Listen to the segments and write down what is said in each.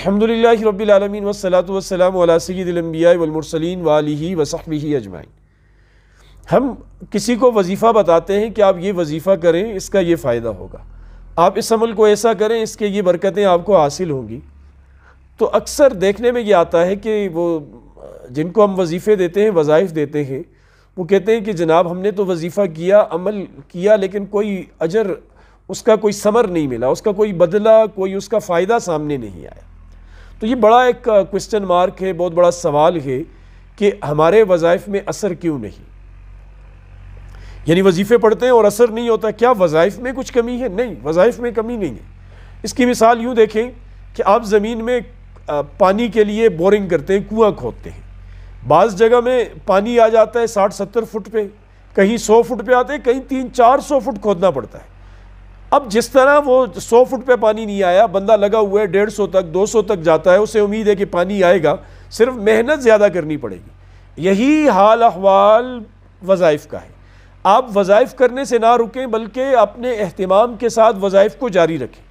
अल्हम्दुलिल्लाहि रब्बिल आलमीन वस्सलातु वस्सलामु अला सय्यिदिल अंबिया वल मुरसलीन व आलिहि व सहबिहि अजमाइन। हम किसी को वजीफ़ा बताते हैं कि आप ये वजीफ़ा करें, इसका ये फ़ायदा होगा, आप इस अमल को ऐसा करें, इसके ये बरकतें आपको हासिल होंगी। तो अक्सर देखने में ये आता है कि वो जिनको हम वजीफ़े देते हैं, वज़ाइफ देते हैं, वो कहते हैं कि जनाब हमने तो वजीफ़ा किया, अमल किया, लेकिन कोई अजर, उसका कोई समर नहीं मिला, उसका कोई बदला, कोई उसका फ़ायदा सामने नहीं आया। तो ये बड़ा एक क्वेश्चन मार्क है, बहुत बड़ा सवाल है कि हमारे वज़ाइफ में असर क्यों नहीं, यानी वजीफ़े पढ़ते हैं और असर नहीं होता, क्या वज़ाइफ में कुछ कमी है? नहीं, वज़ाइफ में कमी नहीं है। इसकी मिसाल यूँ देखें कि आप ज़मीन में पानी के लिए बोरिंग करते हैं, कुआँ खोदते हैं, बाज़ जगह में पानी आ जाता है 60-70 फुट पे, कहीं 100 फुट पे आते हैं, कहीं 300-400 फुट खोदना पड़ता है। अब जिस तरह वो 100 फुट पे पानी नहीं आया, बंदा लगा हुआ है 150 तक 200 तक जाता है, उसे उम्मीद है कि पानी आएगा, सिर्फ मेहनत ज़्यादा करनी पड़ेगी। यही हाल अहवाल वज़ाइफ का है। आप वज़ाइफ करने से ना रुकें, बल्कि अपने एहतिमाम के साथ वज़ाइफ को जारी रखें,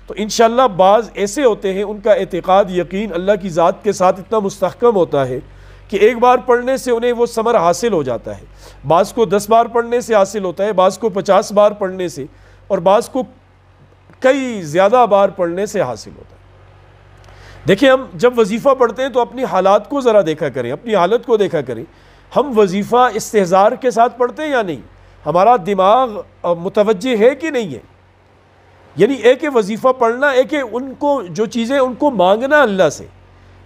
तो इंशाअल्लाह बाज़ ऐसे होते हैं उनका एतिक़ाद, यकीन अल्लाह की ज़ात के साथ इतना मुस्तहकम होता है कि एक बार पढ़ने से उन्हें वो समर हासिल हो जाता है। बाज़ को 10 बार पढ़ने से हासिल होता है, बाज़ को 50 बार पढ़ने से, और बाज़ को कई ज़्यादा बार पढ़ने से हासिल होता है। देखिए, हम जब वजीफ़ा पढ़ते हैं तो अपनी हालात को ज़रा देखा करें, अपनी हालत को देखा करें। हम वजीफ़ा इस्तेहज़ार के साथ पढ़ते हैं या नहीं, हमारा दिमाग मुतवज्जे है कि नहीं है। यानी एक है वजीफ़ा पढ़ना, एक है उनको जो चीज़ें उनको मांगना अल्लाह से।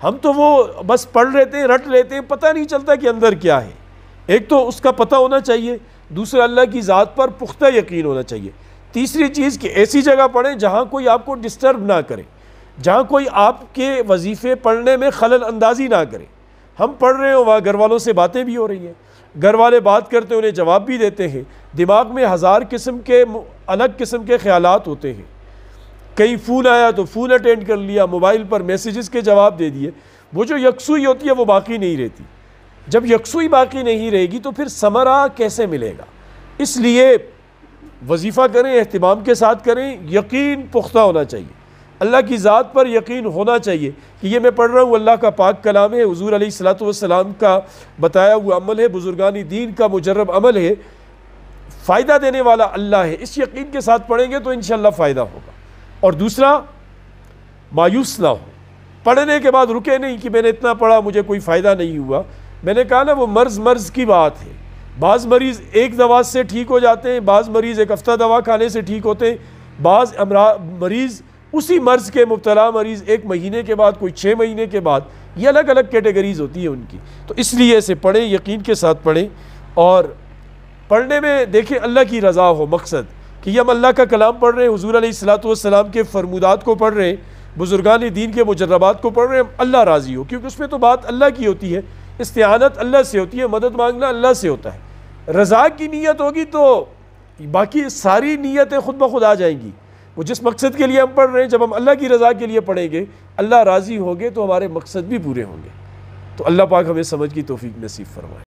हम तो वो बस पढ़ लेते हैं, रट लेते हैं, पता नहीं चलता कि अंदर क्या है। एक तो उसका पता होना चाहिए, दूसरा अल्लाह की ज़ात पर पुख्ता यकीन होना चाहिए। तीसरी चीज़ कि ऐसी जगह पढ़ें जहाँ कोई आपको डिस्टर्ब ना करे, जहाँ कोई आपके वजीफ़े पढ़ने में खलल अंदाज़ी ना करे। हम पढ़ रहे हो, वहाँ घर वालों से बातें भी हो रही हैं, घर वाले बात करते हैं, उन्हें जवाब भी देते हैं, दिमाग में हज़ार किस्म के अलग किस्म के ख़यालात होते हैं। कहीं फ़ोन आया तो फ़ोन अटेंड कर लिया, मोबाइल पर मैसेजेस के जवाब दे दिए। वो जो यकसुई होती है वो बाकी नहीं रहती। जब यकसुई बाकी नहीं रहेगी तो फिर समरा कैसे मिलेगा? इसलिए वजीफ़ा करें, एहतिमाम के साथ करें, यकीन पुख्ता होना चाहिए, अल्लाह की ज़ात पर यकीन होना चाहिए कि ये मैं पढ़ रहा हूँ अल्लाह का पाक कलाम है, हुज़ूर अलैहिस्सलातु वस्सलाम का बताया हुआ अमल है, बुज़ुर्गानी दीन का मुजर्रब अमल है, फ़ायदा देने वाला अल्लाह है। इस यकीन के साथ पढ़ेंगे तो इंशाअल्लाह फ़ायदा होगा। और दूसरा, मायूस ना हो, पढ़ने के बाद रुके नहीं कि मैंने इतना पढ़ा, मुझे कोई फ़ायदा नहीं हुआ। मैंने कहा ना, वो मर्ज़ की बात है। बाज़ मरीज़ एक दवा से ठीक हो जाते हैं, बाज़ मरीज़ एक हफ़्ता दवा खाने से ठीक होते हैं, बाज़ मरीज़ उसी मर्ज़ के मुब्तला मरीज़ 1 महीने के बाद, कोई 6 महीने के बाद, ये अलग अलग कैटेगरीज़ होती है उनकी। तो इसलिए इसे पढ़ें, यकीन के साथ पढ़ें, और पढ़ने में देखें अल्लाह की रज़ा हो मकसद, कि ये हम अल्लाह का कलाम पढ़ रहे हैं, हुज़ूर अलैहिस्सलातु वस्सलाम के फरमूदात को पढ़ रहे हैं, बुज़ुर्गान दीन के मुजर्रबात को पढ़ रहे हैं, अल्लाह राज़ी हो, क्योंकि उसमें तो बात अल्लाह की होती है, इस्तिआनत अल्लाह से होती है, मदद मांगना अल्लाह से होता है। रज़ा की नीयत होगी तो बाकी सारी नीयतें खुद ब खुद आ जाएंगी। वो जिस मकसद के लिए हम पढ़ रहे हैं, जब हम अल्लाह की रज़ा के लिए पढ़ेंगे, अल्लाह राज़ी होंगे, तो हमारे मकसद भी पूरे होंगे। तो अल्लाह पाक हमें समझ की तौफीक नसीब फरमाए।